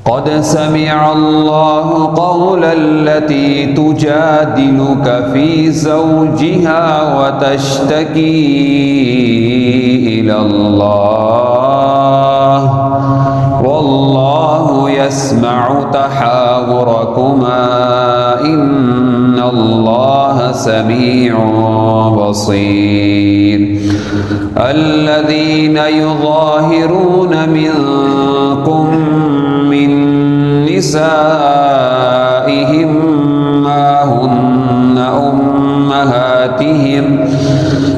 قد سمع الله قول التي تجادلك في زوجها وتشتكي إلى الله والله يسمع تحاوركما إن الله سميع بصير. الذين يظاهرون منكم من نسائهم ما هن أمهاتهم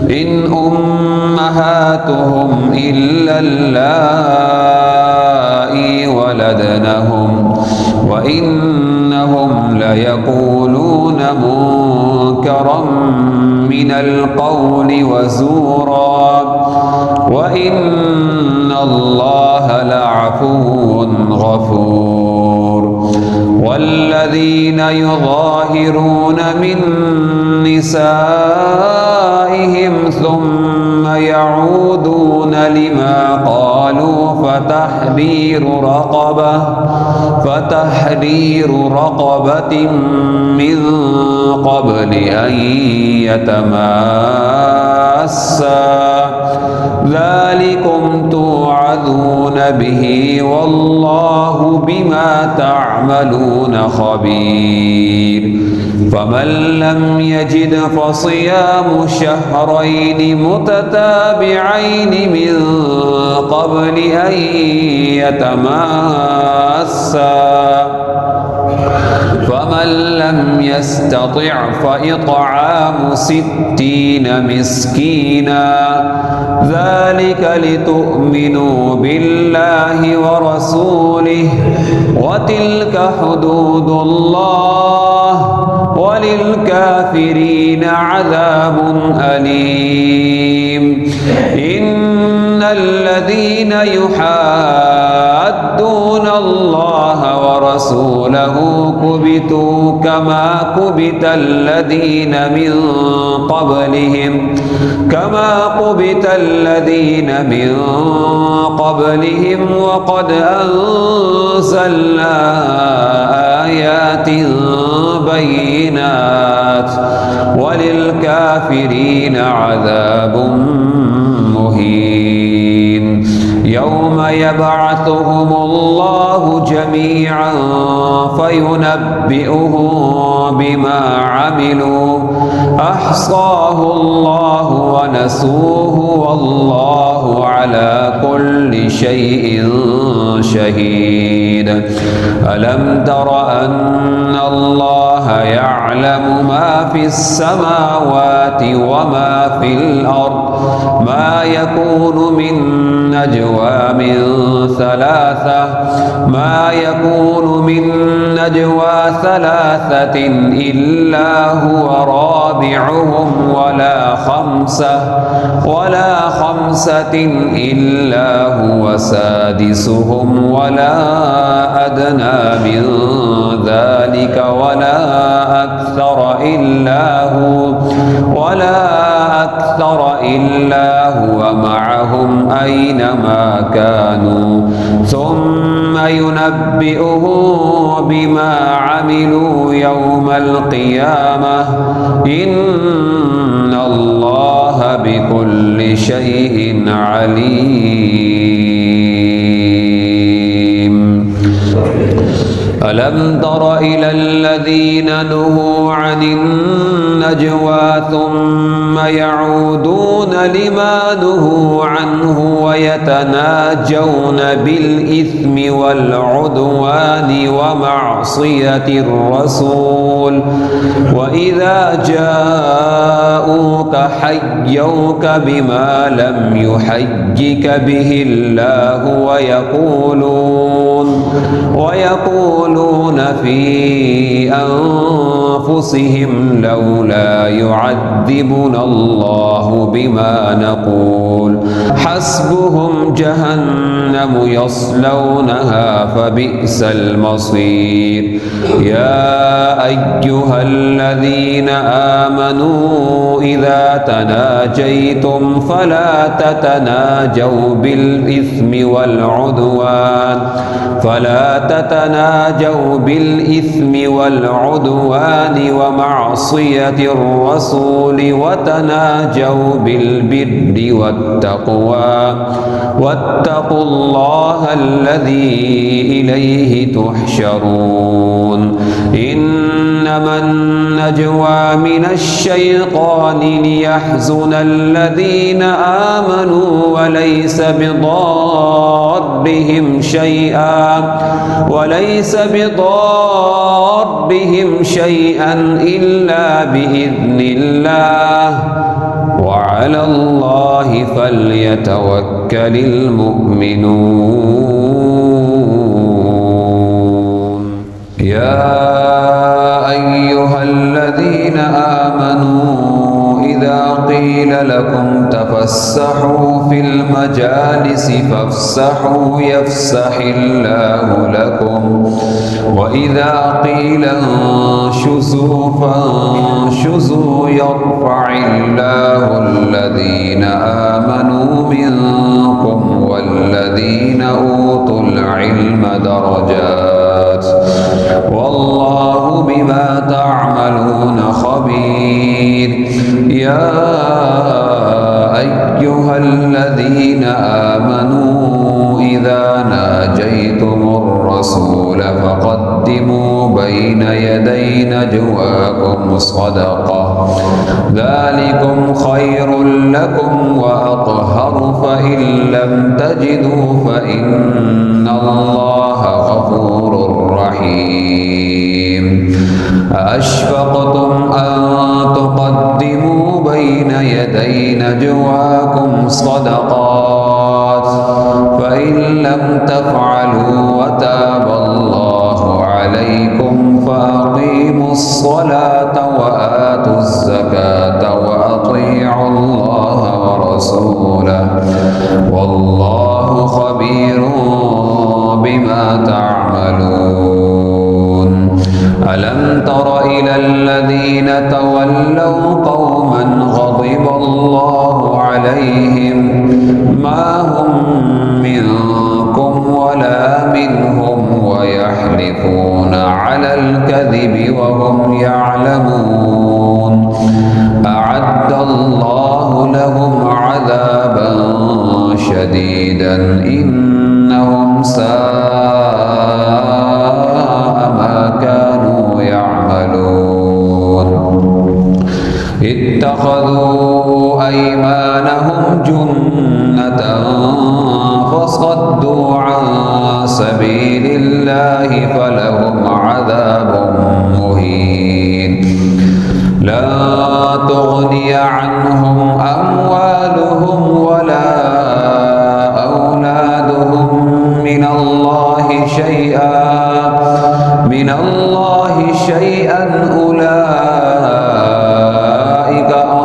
إن أمهاتهم إلا اللائي ولدنهم وإنهم ليقولون منكرا من القول وزورا وإن الله لعفو غفور. والذين يظاهرون من نسائهم ثم يعودون لما قالوا فتحرير رقبة من قبل أن يتماسا ذلكم توعظون به والله بما تعملون خبير. فمن لم يجد فصيام شهرين متتابعين من قبل أن يتماسا فمن لم يستطع فإطعام 60 مسكينا ذلك لتؤمنوا بالله ورسوله وتلك حدود الله وللكافرين عذاب أليم. إن الذين يحادون الله ورسوله كبتوا كما كبت الذين من قبلهم وقد أنزلنا آيات بينات وللكافرين عذاب مهين. يوم يبعثهم الله جميعا فينبئهم بما عملوا أحصاه الله ونسوه والله على كل شيء شهيد. ألم تر أن الله يعلم ما في السماوات وما في الأرض ما يكون من نجوى ثلاثة إلا هو رابعهم ولا خمسة إلا هو سادسهم ولا أدنى من ذلك ولا أكثر إلا هو معهم أينما كانوا ثم ينبئهم بما عملوا يوم القيامة إن الله بكل شيء عليم. ألم تر إلى الذين نهوا عن النجوى ثم يعودون لما نهوا عنه ويتناجون بالإثم والعدوان ومعصية الرسول وإذا جاءوك حيوك بما لم يحيك به الله ويقولون في أنفسهم لولا يعذبنا الله بما نقول حسبهم جهنم يصلونها فبئس المصير. يا أيها الذين آمنوا إذا تناجيتم فلا تتناجوا بالإثم والعدوان فلا تتناجوا بالإثم والعدوان ومعصية الرسول وتناجوا بالبر والتقوى واتقوا الله الذي إليه تحشرون إنما النجوى من الشيطان ليحزن الذين آمنوا وليس بضارهم شيئا إلا بإذن الله وعلى الله فليتوكل المؤمنون يا أيها الذين آمنوا إذا قيل لكم تفسحوا في المجالس فافسحوا يفسح الله لكم وإذا قيل انشزوا فانشزوا يرفع الله الذين آمنوا منكم والذين أوتوا العلم درجات والله بما تعملون خبير يا أيها الذين آمنوا إذا ناجيتم الرسول فقدموا بين يدي نجواكم صدقة ذلكم خير لكم وأطهر فإن لم تجدوا فإن الله غفور رحيم أأشفقتم أن تقدموا بين يدي نجواكم صدقات فإن لم تفعلوا وتاب الله عليكم فأقيموا الصلاة وآتوا الزكاة وأطيعوا الله ورسوله والله خبير بما تعملون ألم تر إلى الذين تولوا قوما غضب الله عليهم ما هم منكم ولا منهم ويحلفون على الكذب وهم يعلمون أعد الله لهم عذابا شديدا إنهم ما كانوا يعملون اتخذوا أيمانهم جنة فصدوا عن سبيل الله فلهم عذاب مهين لا تغني عنهم أموالهم ولا أولادهم من الله شيئا أولئك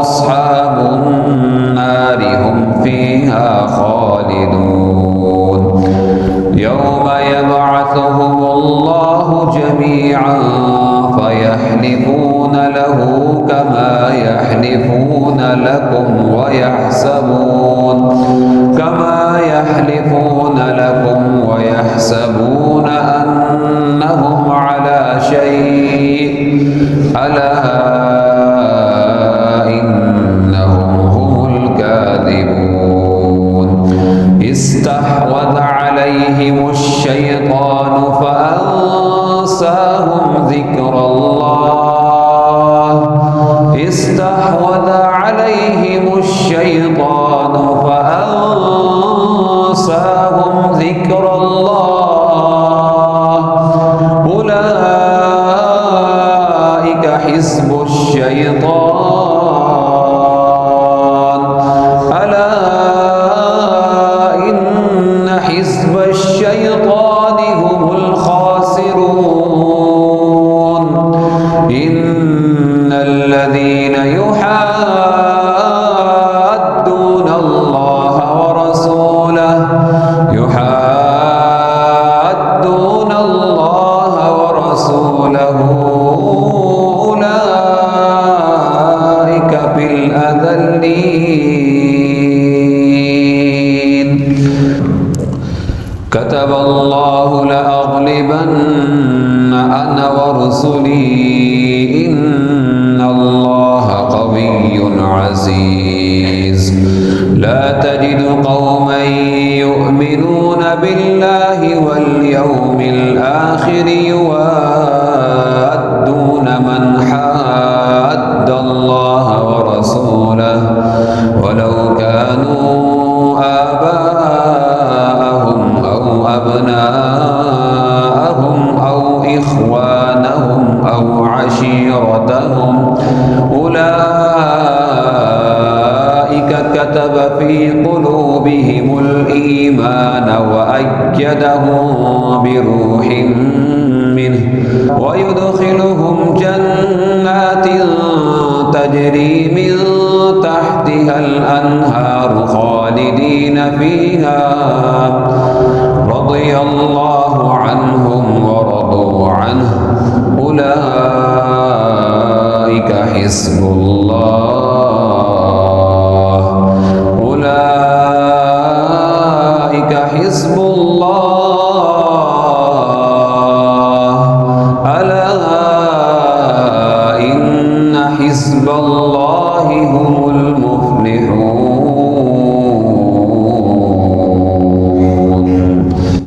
أصحاب النار هم فيها خالدون يوم يبعثهم الله جميعا فيحلفون له كما يحلفون لكم ويحسبون أنهم على شيء ألا إنهم هم الكاذبون استحوذ عليهم الشيطان فأنساهم ذكر الله استحوذ عليهم الشيطان فأنساهم ذكر الله أولئك حزب الشيطان ألا إن حزب الشيطان هم الخاسرون إن الذين يحادون الله ورسوله يحادون الله لأغلبن أنا ورسلي إن الله قوي عزيز. لا تجد قوما يؤمنون بالله واليوم الآخر يوادون من حاد الله ورسوله ولو كانوا آباءهم أو أبناءهم أو إخوانهم أو عشيرتهم أولئك كتب في قلوبهم الإيمان وأيدهم بروح منه ويدخلهم جنات تجري من تحتها الأنهار خالدين فيها رضي الله عنهم ورضوا عنه أولئك حزب الله أولئك حزب الله ألا إن حزب الله هم المفلحون.